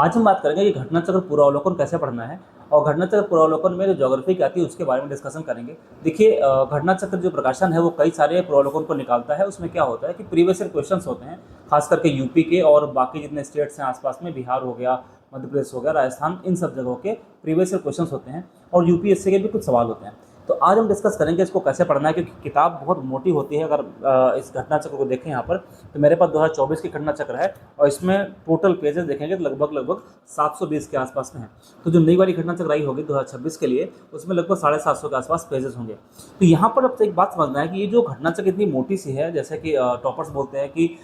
आज हम बात करेंगे कि घटना चक्र पूर्वावलोकन कैसे पढ़ना है, और घटना चक्र पूर्वावलोकन में जो ज्योग्राफी की आती है उसके बारे में डिस्कशन करेंगे। देखिए, घटना चक्र जो प्रकाशन है वो कई सारे पूर्वावलोकन को निकालता है। उसमें क्या होता है कि प्रीवियस ईयर क्वेश्चंस होते हैं, खास करके यूपी के और बाकी जितने स्टेट्स हैं आसपास में, बिहार हो गया, मध्य प्रदेश हो गया, राजस्थान, इन सब जगहों के प्रीवियस ईयर क्वेश्चंस होते हैं और यूपीएससी के भी कुछ सवाल होते हैं। तो आज हम डिस्कस करेंगे इसको कैसे पढ़ना है, क्योंकि किताब बहुत मोटी होती है। अगर इस घटना चक्र को देखें यहाँ पर, तो मेरे पास 2024 की घटना चक्र है और इसमें टोटल पेजेस देखेंगे तो लगभग 720 के आसपास में है। तो जो नई वाली घटना चक्र आई होगी 2026 के लिए, उसमें लगभग 750 के आसपास पेजेस होंगे। तो यहाँ पर अब एक बात समझना है कि ये जो घटना चक्र इतनी मोटी सी है, जैसे कि टॉपर्स बोलते हैं कि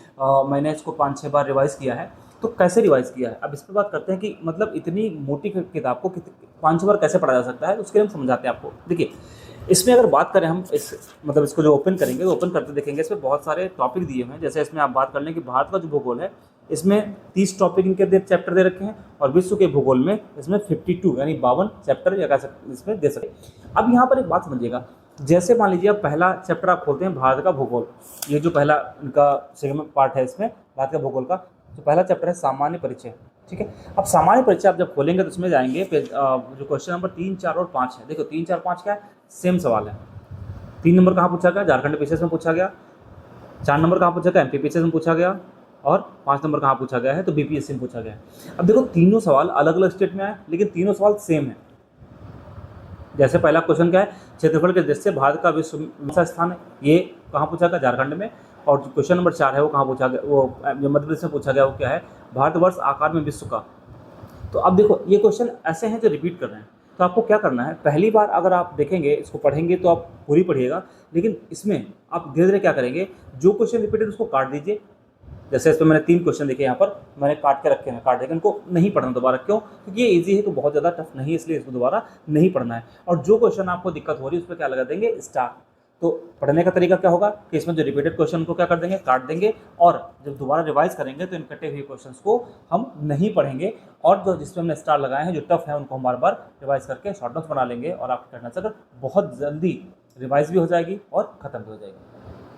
मैंने इसको 5-6 बार रिवाइज किया है, तो कैसे रिवाइज किया है। अब इस पर बात करते हैं कि मतलब इतनी मोटी किताब को 5 बार कैसे पढ़ा जा सकता है, उसके लिए हम समझाते हैं आपको। देखिए, इसमें अगर बात करें हम मतलब इसको जो ओपन करेंगे तो ओपन करते देखेंगे इसमें बहुत सारे टॉपिक दिए हुए हैं। जैसे इसमें आप बात कर लें कि भारत का जो भूगोल है, इसमें 30 टॉपिक इनके चैप्टर दे रखे हैं, और विश्व के भूगोल में इसमें 52 यानी 52 चैप्टर या कह सकते इसमें दे सकते। अब यहाँ पर एक बात समझिएगा, जैसे मान लीजिए आप पहला चैप्टर आप खोलते हैं भारत का भूगोल, ये जो पहला इनका सेगमेंट पार्ट है इसमें भारत का भूगोल का, तो पहला चैप्टर है सामान्य परिचय। ठीक है, अब सामान्य परिचय आप जब खोलेंगे तो इसमें जाएंगे जो क्वेश्चन नंबर 3, 4 और 5 है। देखो 3, 4, 5 क्या है, सेम सवाल है। 3 नंबर कहाँ पूछा गया, झारखंड पीसीएस में पूछा गया। 4 नंबर कहाँ पूछा गया, एमपी पीसीएस में पूछा गया। और 5 नंबर कहाँ पूछा गया है, तो बीपीएससी में पूछा गया है। अब देखो तीनों सवाल अलग अलग स्टेट में आए, लेकिन तीनों सवाल सेम है। जैसे पहला क्वेश्चन क्या है, क्षेत्रफल के दृष्टि से भारत का विश्व में कौन सा स्थान है, ये कहाँ पूछा गया, झारखंड में। और क्वेश्चन नंबर 4 है वो कहाँ पूछा गया, वो जो मध्य प्रदेश में पूछा गया, वो क्या है, भारतवर्ष आकार में विश्व का। तो अब देखो ये क्वेश्चन ऐसे हैं जो रिपीट कर रहे हैं। तो आपको क्या करना है, पहली बार अगर आप देखेंगे इसको पढ़ेंगे तो आप पूरी पढ़िएगा, लेकिन इसमें आप धीरे धीरे क्या करेंगे, जो क्वेश्चन रिपीटेड उसको काट दीजिए। जैसे इसमें मैंने 3 क्वेश्चन देखे, यहाँ पर मैंने काट के रखे हैं, काट देकर इनको नहीं पढ़ना दोबारा। क्यों, क्योंकि ये इजी है, तो बहुत ज़्यादा टफ नहीं है, इसलिए इसको दोबारा नहीं पढ़ना है। और जो क्वेश्चन आपको दिक्कत हो रही है उस पर क्या लगा देंगे, स्टार। तो पढ़ने का तरीका क्या होगा कि इसमें जो रिपीटेड क्वेश्चन को क्या कर देंगे, काट देंगे, और जब दोबारा रिवाइज करेंगे तो इन कटे हुए क्वेश्चंस को हम नहीं पढ़ेंगे, और जो जिसमें हमने स्टार लगाए हैं जो टफ है उनको हम बार बार रिवाइज करके शॉर्ट नोट्स बना लेंगे, और आपकी घटना चक्र बहुत जल्दी रिवाइज भी हो जाएगी और खत्म भी हो जाएगी।